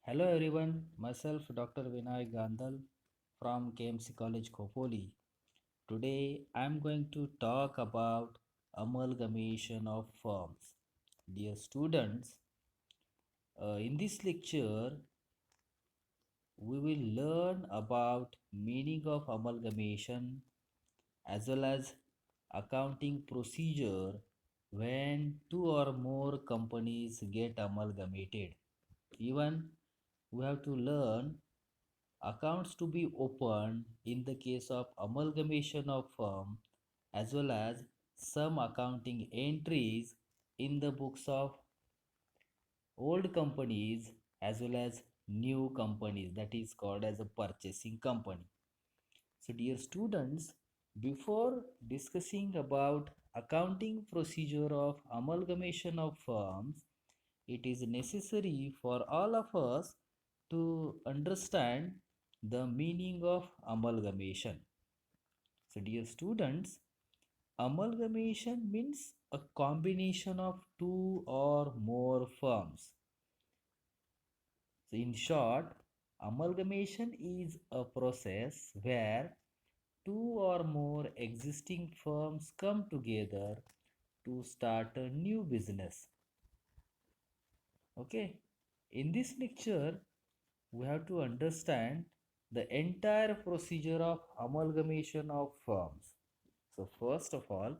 Hello everyone, myself Dr. Vinay Gandhal from KMC College Khopoli. Today I am going to talk about amalgamation of firms. Dear students, in this lecture we will learn about meaning of amalgamation as well as accounting procedure when two or more companies get amalgamated. Even we have to learn accounts to be opened in the case of amalgamation of firm as well as some accounting entries in the books of old companies as well as new companies, that is called as a purchasing company. So dear students, before discussing about accounting procedure of amalgamation of firms, it is necessary for all of us to understand the meaning of amalgamation. So, dear students, amalgamation means a combination of two or more firms. So, in short, amalgamation is a process where two or more existing firms come together to start a new business. Okay, in this lecture, we have to understand the entire procedure of amalgamation of firms. So first of all,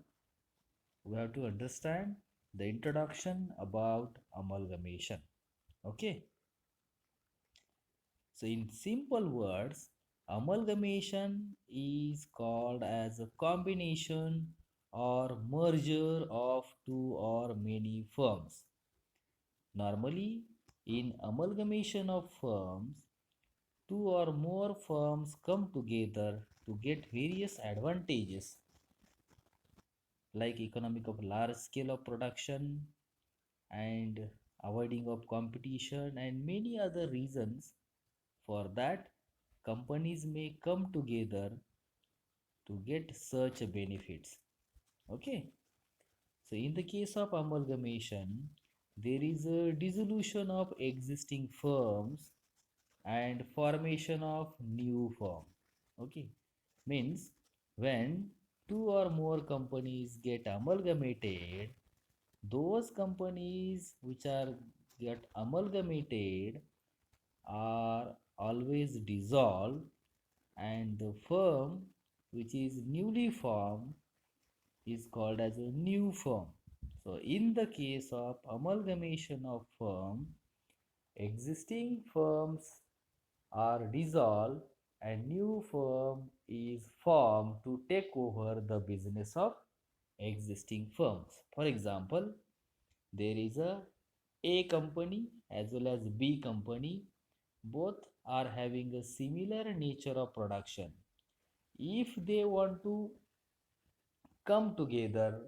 we have to understand the introduction about amalgamation. Okay. So in simple words, amalgamation is called as a combination or merger of two or many firms. Normally, in amalgamation of firms, two or more firms come together to get various advantages like economic of large scale of production and avoiding of competition and many other reasons. For that, companies may come together to get such benefits. Okay, so in the case of amalgamation, there is a dissolution of existing firms and formation of new firm. Okay, means when two or more companies get amalgamated, those companies which are get amalgamated are always dissolved, and the firm which is newly formed is called as a new firm. So in the case of amalgamation of firm, existing firms are dissolved and new firm is formed to take over the business of existing firms. For example, there is a company as well as B company. Both are having a similar nature of production. If they want to come together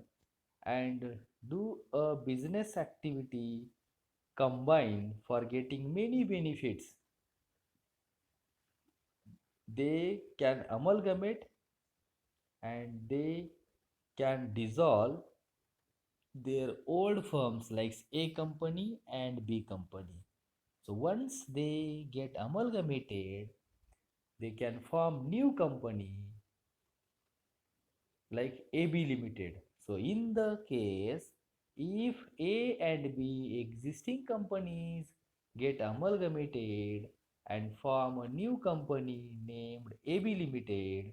and do a business activity combined for getting many benefits, they can amalgamate and they can dissolve their old firms like A company and B company. So once they get amalgamated, they can form new company like AB Limited. So in the case, if A and B existing companies get amalgamated and form a new company named AB Limited,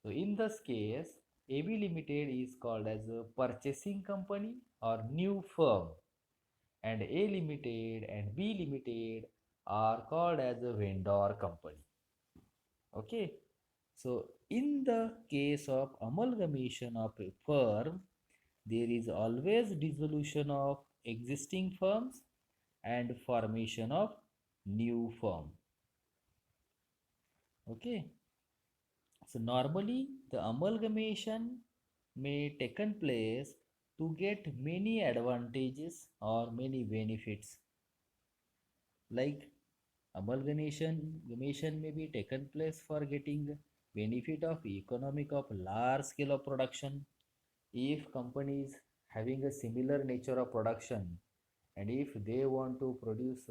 so in this case, AB Limited is called as a purchasing company or new firm, and A Limited and B Limited are called as a vendor company. Okay, so in the case of amalgamation of a firm, there is always dissolution of existing firms and formation of new firm. Okay, so normally the amalgamation may taken place to get many advantages or many benefits. Like amalgamation may be taken place for getting benefit of economic of large scale of production. If companies having a similar nature of production and if they want to produce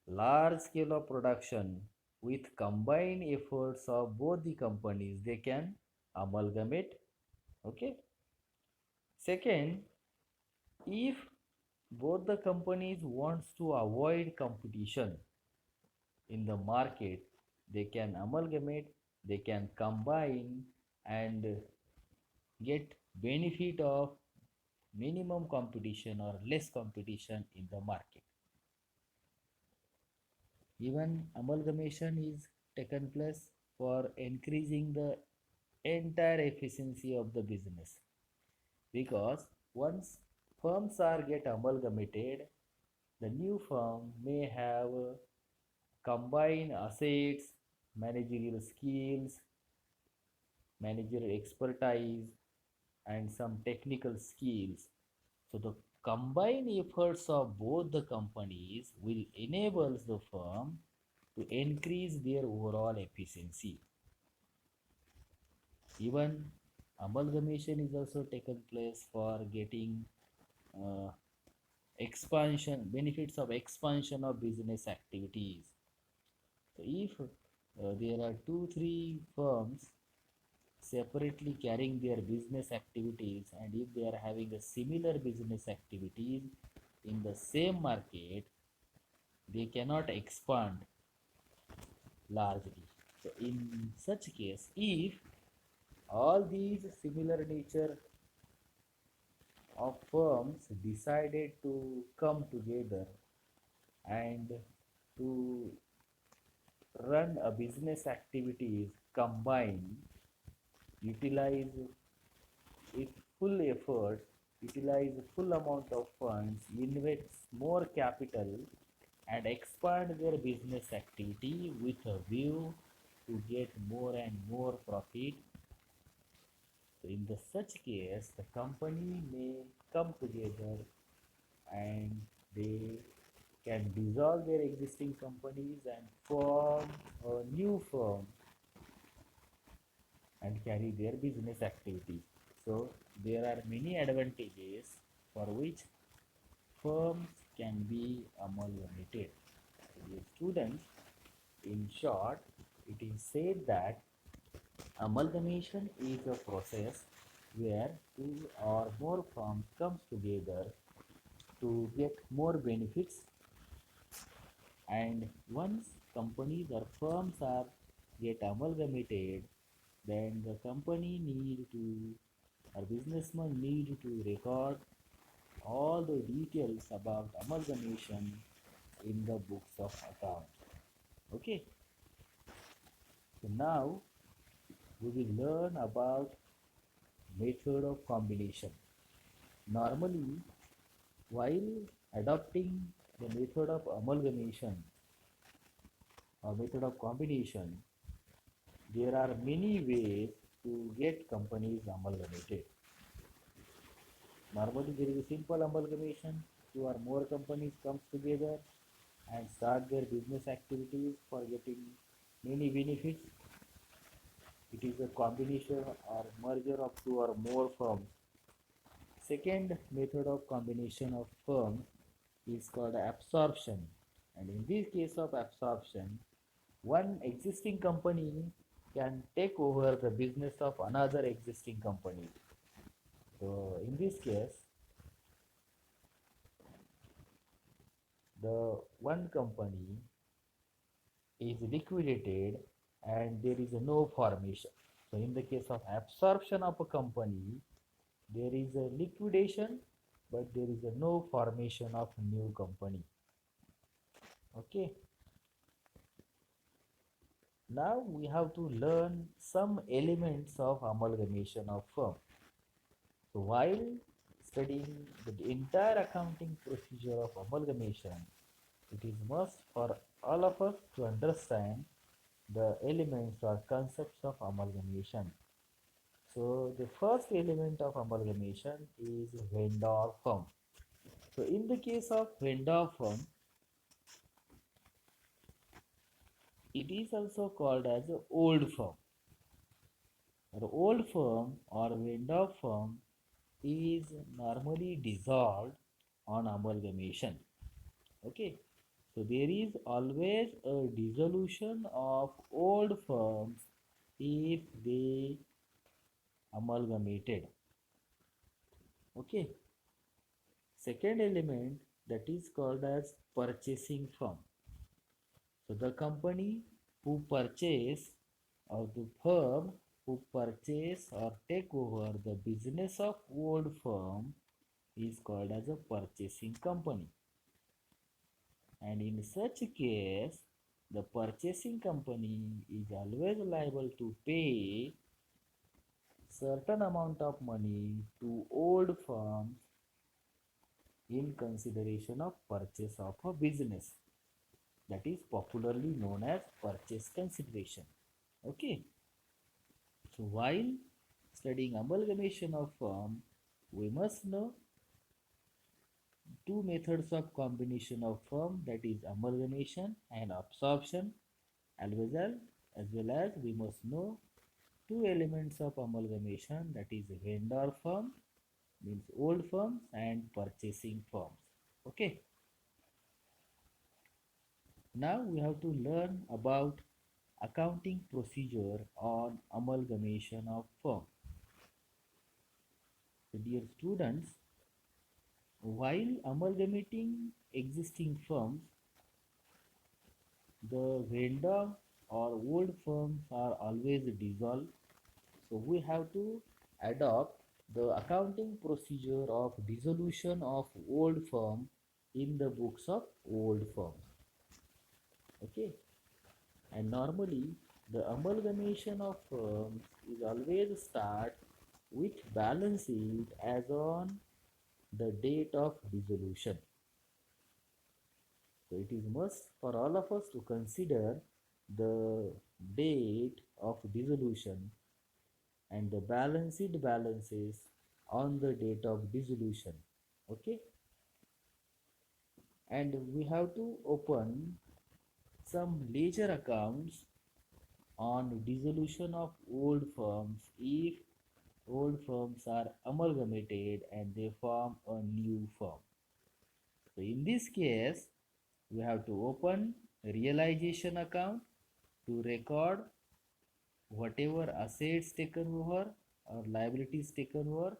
large scale of production with combined efforts of both the companies, they can amalgamate. Okay. Second, if both the companies wants to avoid competition in the market, they can amalgamate, they can combine and get benefit of minimum competition or less competition in the market. Even amalgamation is taken place for increasing the entire efficiency of the business, because once firms are get amalgamated, the new firm may have combined assets, managerial skills, managerial expertise, and some technical skills. So the combined efforts of both the companies will enable the firm to increase their overall efficiency. Even amalgamation is also taken place for getting uh, expansion benefits of expansion of business activities. So if there are two three firms separately carrying their business activities, and if they are having a similar business activities in the same market, they cannot expand largely. So in such case, if all these similar nature of firms decided to come together and to run a business activities combined, utilize its full effort, utilize full amount of funds, invest more capital, and expand their business activity with a view to get more and more profit. So in the such case, the company may come together and they can dissolve their existing companies and form a new firm and carry their business activities. So there are many advantages for which firms can be amalgamated. So dear students, in short, it is said that amalgamation is a process where two or more firms comes together to get more benefits, and once companies or firms are get amalgamated, then the company need to or businessman need to record all the details about amalgamation in the books of account. Okay, so now we will learn about method of combination. Normally, while adopting the method of amalgamation or method of combination, there are many ways to get companies amalgamated. Normally, there is a simple amalgamation. Two or more companies comes together and start their business activities for getting many benefits. It is a combination or merger of two or more firms. Second method of combination of firms is called absorption. And in this case of absorption, one existing company can take over the business of another existing company. So in this case, the one company is liquidated and there is no formation. So in the case of absorption of a company, there is a liquidation, but there is a no formation of new company. Okay. Now we have to learn some elements of amalgamation of firm. So while studying the entire accounting procedure of amalgamation, it is must for all of us to understand the elements or concepts of amalgamation. So the first element of amalgamation is vendor firm. So in the case of vendor firm, it is also called as a old firm. The old firm or vendor firm is normally dissolved on amalgamation. Okay. So there is always a dissolution of old firms if they amalgamated. Okay. Second element that is called as purchasing firm. So the company who purchase or the firm who purchase or take over the business of old firm is called as a purchasing company. And in such case, the purchasing company is always liable to pay certain amount of money to old firms in consideration of purchase of a business, that is popularly known as purchase consideration. Okay, so while studying amalgamation of firm, we must know two methods of combination of firm, that is amalgamation and absorption. As well as we must know two elements of amalgamation, that is vendor firm means old firms and purchasing firms. Okay, now we have to learn about accounting procedure on amalgamation of firm. So dear students, while amalgamating existing firms, the vendor or old firms are always dissolved. So we have to adopt the accounting procedure of dissolution of old firm in the books of old firms. Okay, and normally the amalgamation of firms is always start with balance sheet as on the date of dissolution. So it is must for all of us to consider the date of dissolution and the balance sheet balances on the date of dissolution. Okay, and we have to open some ledger accounts on dissolution of old firms if old firms are amalgamated and they form a new firm. So in this case, we have to open a realization account to record whatever assets taken over or liabilities taken over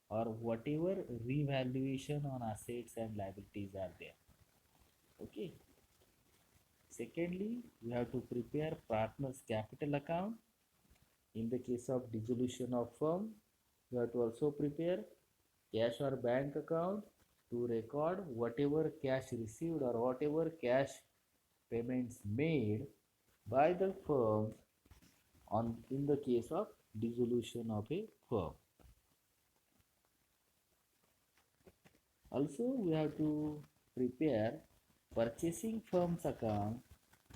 or whatever revaluation on assets and liabilities are there. Okay. Secondly, we have to prepare partners capital account. In the case of dissolution of firm, we have to also prepare cash or bank account to record whatever cash received or whatever cash payments made by the firm on in the case of dissolution of a firm. Also, we have to prepare purchasing firms account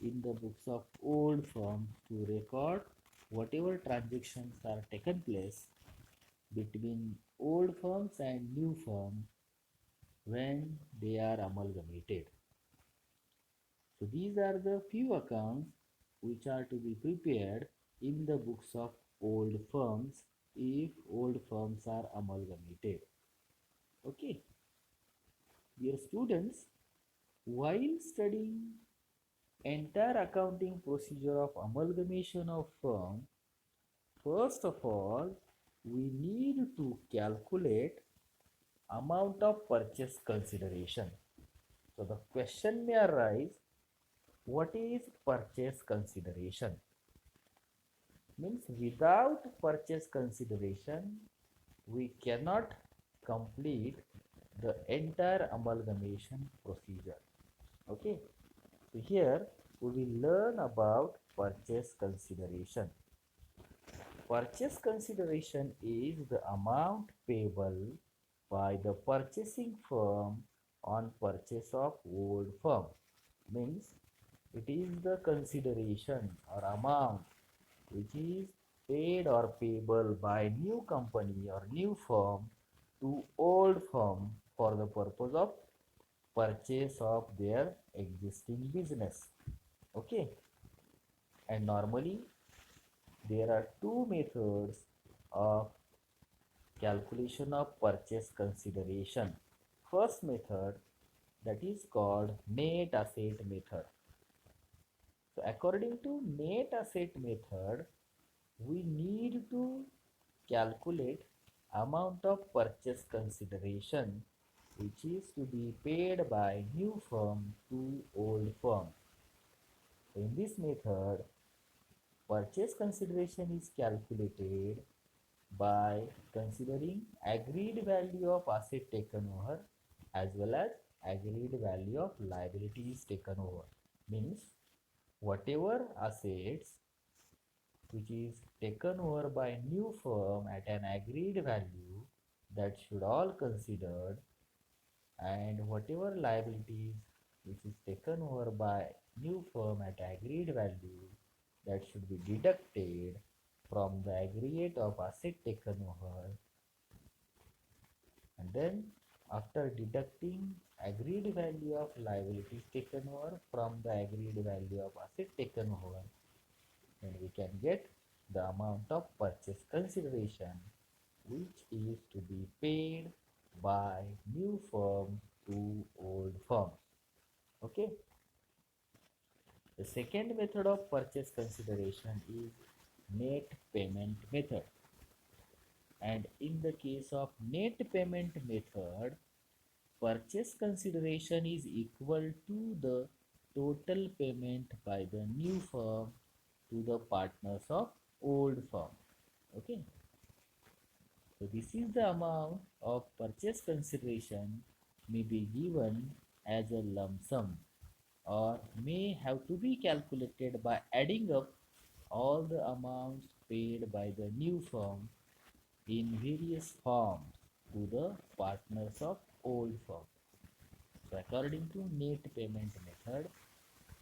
in the books of old firm to record whatever transactions are taken place between old firms and new firms when they are amalgamated. So these are the few accounts which are to be prepared in the books of old firms if old firms are amalgamated. Okay, dear students, while studying entire accounting procedure of amalgamation of firm, first of all, we need to calculate amount of purchase consideration. So the question may arise, what is purchase consideration? Means without purchase consideration, we cannot complete the entire amalgamation procedure. Okay, so here we will learn about purchase consideration. Purchase consideration is the amount payable by the purchasing firm on purchase of old firm. Means it is the consideration or amount which is paid or payable by new company or new firm to old firm for the purpose of purchase of their existing business. Okay, and normally there are two methods of calculation of purchase consideration. First method, that is called net asset method. So according to net asset method, we need to calculate amount of purchase consideration which is to be paid by new firm to old firm. So in this method, purchase consideration is calculated by considering agreed value of asset taken over as well as agreed value of liabilities taken over. Means whatever assets which is taken over by new firm at an agreed value, that should all considered, and whatever liabilities which is taken over by new firm at agreed value, that should be deducted from the aggregate of asset taken over. And then after deducting agreed value of liabilities taken over from the agreed value of asset taken over, then we can get the amount of purchase consideration which is to be paid by new firm to old firm. Okay. The second method of purchase consideration is net payment method. And in the case of net payment method, purchase consideration is equal to the total payment by the new firm to the partners of old firm. Okay. So this is the amount of purchase consideration may be given as a lump sum or may have to be calculated by adding up all the amounts paid by the new firm in various forms to the partners of old firm. So according to net payment method,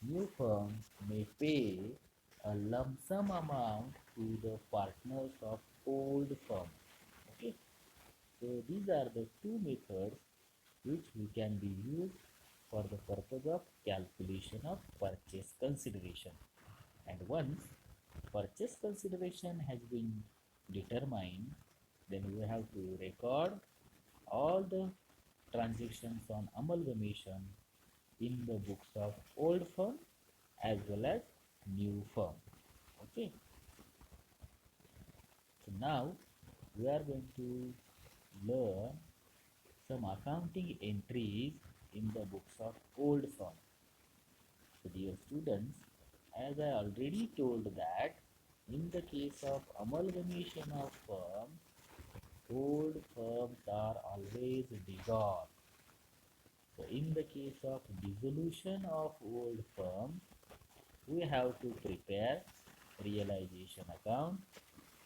new firm may pay a lump sum amount to the partners of old firm. Okay. So these are the two methods which we can be used for the purpose of calculation of purchase consideration. And once purchase consideration has been determined, then we have to record all the transactions on amalgamation in the books of old firm as well as new firm. Okay. So now we are going to learn some accounting entries in the books of old firm. So dear students, as I already told that in the case of amalgamation of firms, old firms are always dissolved. So in the case of dissolution of old firms, we have to prepare realization account,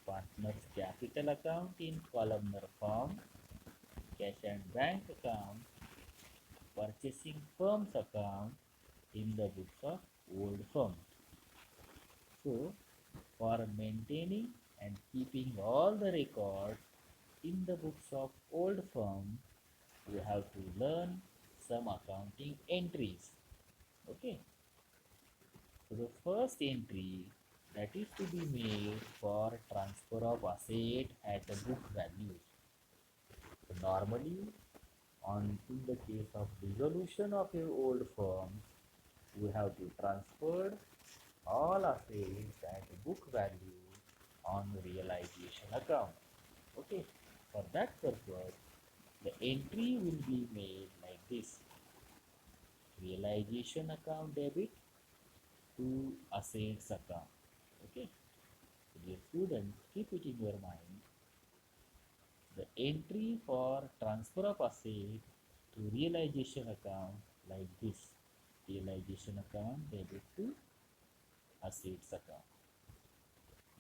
partners capital account in columnar form, cash and bank account, purchasing firms account in the books of old firm. So for maintaining and keeping all the records in the books of old firm, we have to learn some accounting entries. Okay. So the first entry that is to be made for transfer of asset at the book value. So normally, in the case of dissolution of your old firm, we have to transfer all assets at book value on realization account. Okay, for that purpose, the entry will be made like this: realization account debit to assets account. Okay, so dear students, keep it in your mind. The entry for transfer of asset to realization account like this: realization account debit to assets account.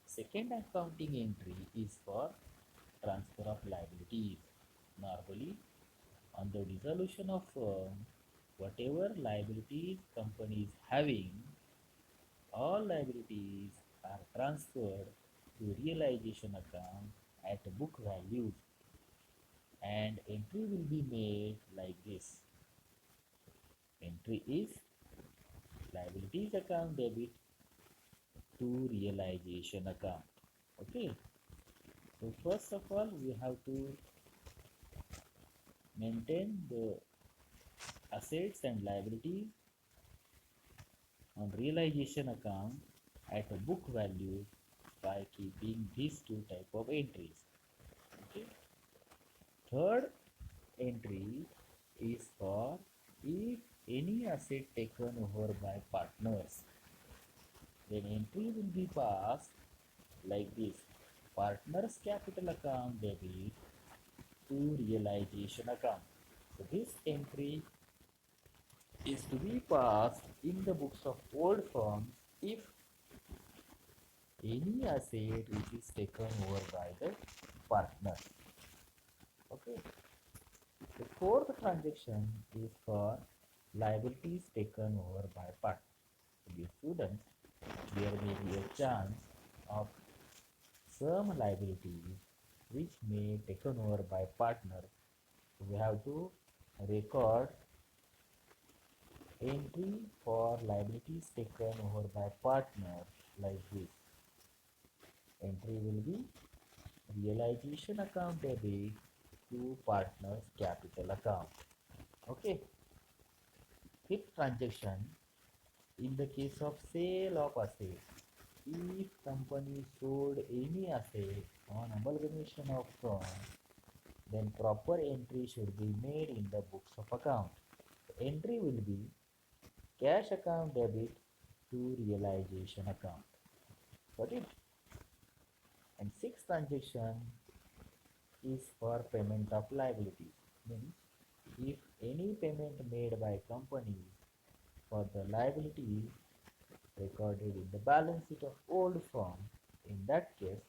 Second accounting entry is for transfer of liabilities. Normally, on the dissolution of firm, whatever liabilities company is having, all liabilities are transferred to realization account at book values, and entry will be made like this. Entry is liabilities account debit to realization account. Okay. So first of all, we have to maintain the assets and liabilities on realization account at a book value by keeping these two type of entries. Okay. Third entry is for if any asset taken over by partners, then entry will be passed like this: partners capital account debit to realization account. So this entry is to be passed in the books of old firms if any asset which is taken over by the partner. Okay. The fourth transaction is for liabilities taken over by partner. Dear students, there may be a chance of some liabilities which may taken over by partner. We have to record entry for liabilities taken over by partner like this. Entry will be realization account debit to partner's capital account. Okay. Fifth transaction, in the case of sale of asset, if company sold any asset on amalgamation of firms, then proper entry should be made in the books of account. The entry will be cash account debit to realization account. Got it? And sixth transaction is for payment of liabilities. Means if any payment made by company for the liabilities recorded in the balance sheet of old firm, in that case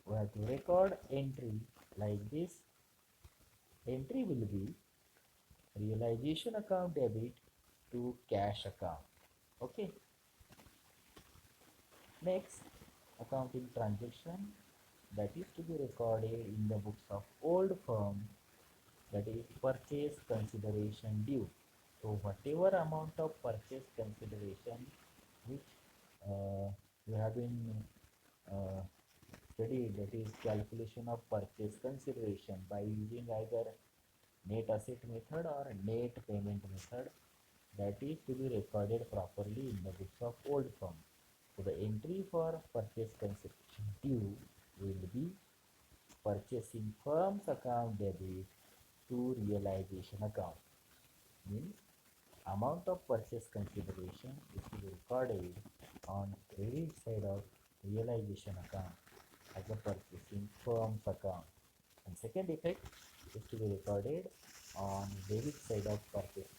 we have to record entry like this. Entry will be realization account debit to cash account. Okay. Next, accounting transaction that is to be recorded in the books of old firm, that is purchase consideration due. So whatever amount of purchase consideration which we have been uh, studied, that is calculation of purchase consideration by using either net asset method or net payment method, that is to be recorded properly in the books of old firm. So the entry for purchase consideration due will be purchasing firm's account debit to realization account. Means amount of purchase consideration is to be recorded on credit side of realization account as a purchasing firm's account. And second effect is to be recorded on debit side of purchase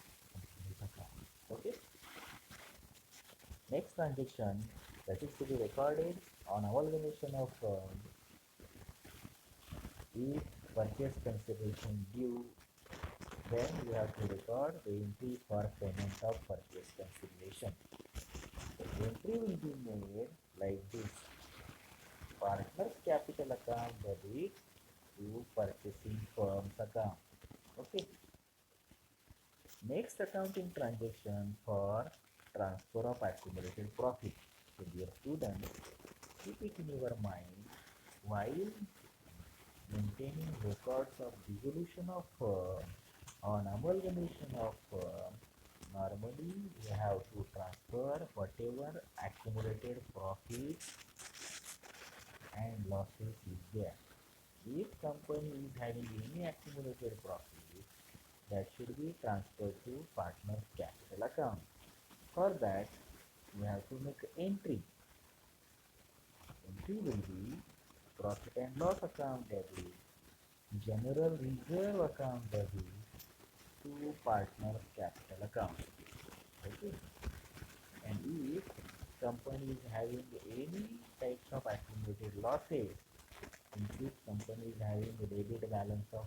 account. Okay. Next transaction that is to be recorded on amalgamation of if purchase consideration due, then you have to record the entry for payment of purchase consideration. The entry will be made like this: partner's capital account debit to purchasing firm's account. Okay. Next accounting transaction for transfer of accumulated profit. So dear students, keep it in your mind while maintaining records of dissolution of firm on amalgamation of firm. Normally we have to transfer whatever accumulated profits and losses is there. If company is having any accumulated profit, that should be transferred to partner's capital account. For that, we have to make entry. Entry will be profit and loss account debit, general reserve account debit to partner's capital account. Okay. And if company is having any types of accumulated losses, in which company is having a debit balance of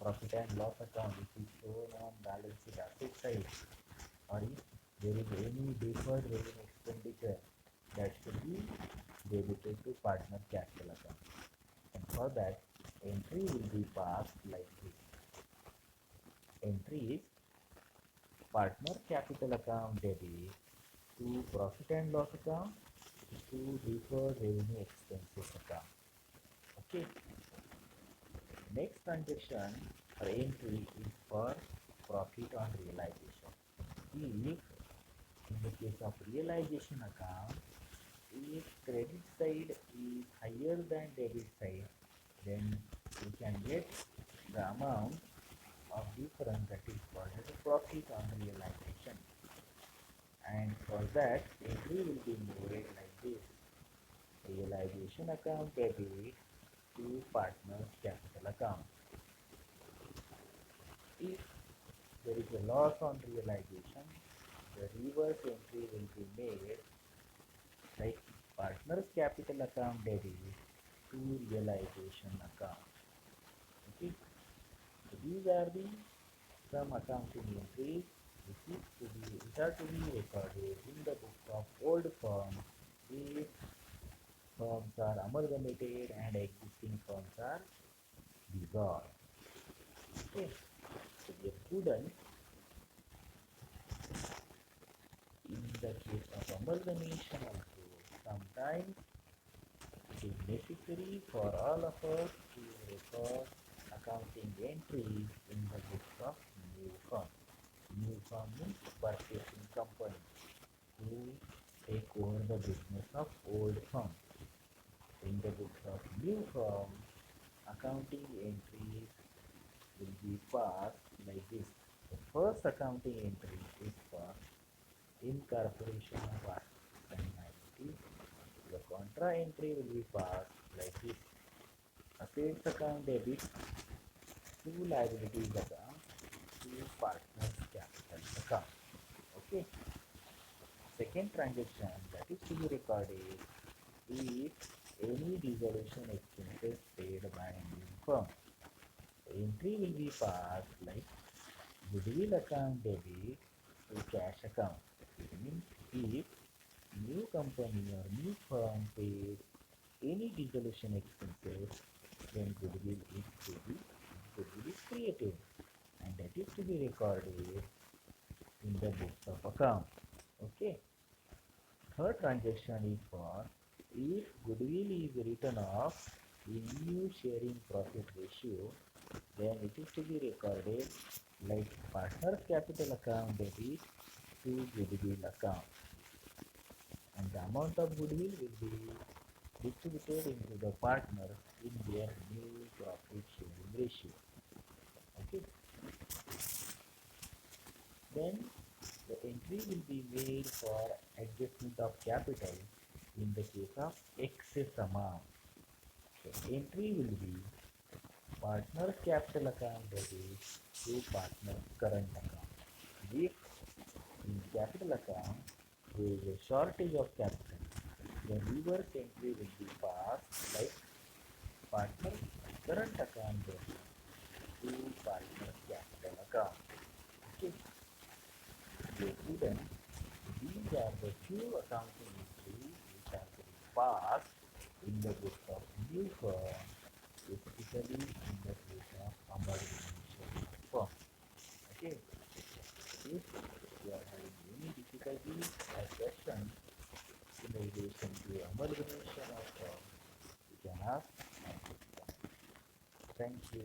profit and loss account which is shown on balance sheet asset side, or if there is any deferred revenue expenditure, that should be debited to partner capital account. And for that, entry will be passed like this. Entry is partner capital account debit to profit and loss account to deferred revenue expenses account. Okay. Next transaction or entry is for profit on realization. case of realization account, if credit side is higher than debit side, then you can get the amount of difference, that is called as a profit on realization. And for that, entry will be made like this: realization account debit to partner's capital account. If there is a loss on realization, the reverse entry will be made like partner's capital account debit to realization account. Okay, so these are the some accounting entries which are to be recorded in the books of old firm if firms are amalgamated and existing firms are dissolved. Okay, so the students, in the case of amalgamation also, sometimes it is necessary for all of us to record accounting entries in the books of new firm. New firm means purchasing company who take over the business of old firm. In the books of new firm, accounting entries will be passed like this. The first accounting entry is for incorporation of assets and liabilities. The contra entry will be passed like this: assets account debit to liabilities account to partners capital account. Okay. Second transaction that is to be recorded if any dissolution expenses paid by a new firm. Entry will be passed like goodwill account debit to cash account. It means if new company or new firm paid any dissolution expenses, then goodwill is created, and that is to be recorded in the books of account. Okay. Third transaction is for if goodwill is written off in new sharing profit ratio, then it is to be recorded like partner's capital account debit to goodwill account, and the amount of goodwill will be distributed into the partners in their new profit sharing ratio. Okay. Then the entry will be made for adjustment of capital in the case of excess amount. The entry will be partner's capital account debit to partner's current account. If in capital account there is a shortage of capital, then reverse entry will be passed like partner's current account debit to partner's capital account. Okay. So students, these are the few accounting entries which are to be passed in the books of new firm, especially in the case of amalgamation of firm. Okay, if you are having any difficulties or questions in relation to amalgamation of firm, you can ask and discuss. Thank you.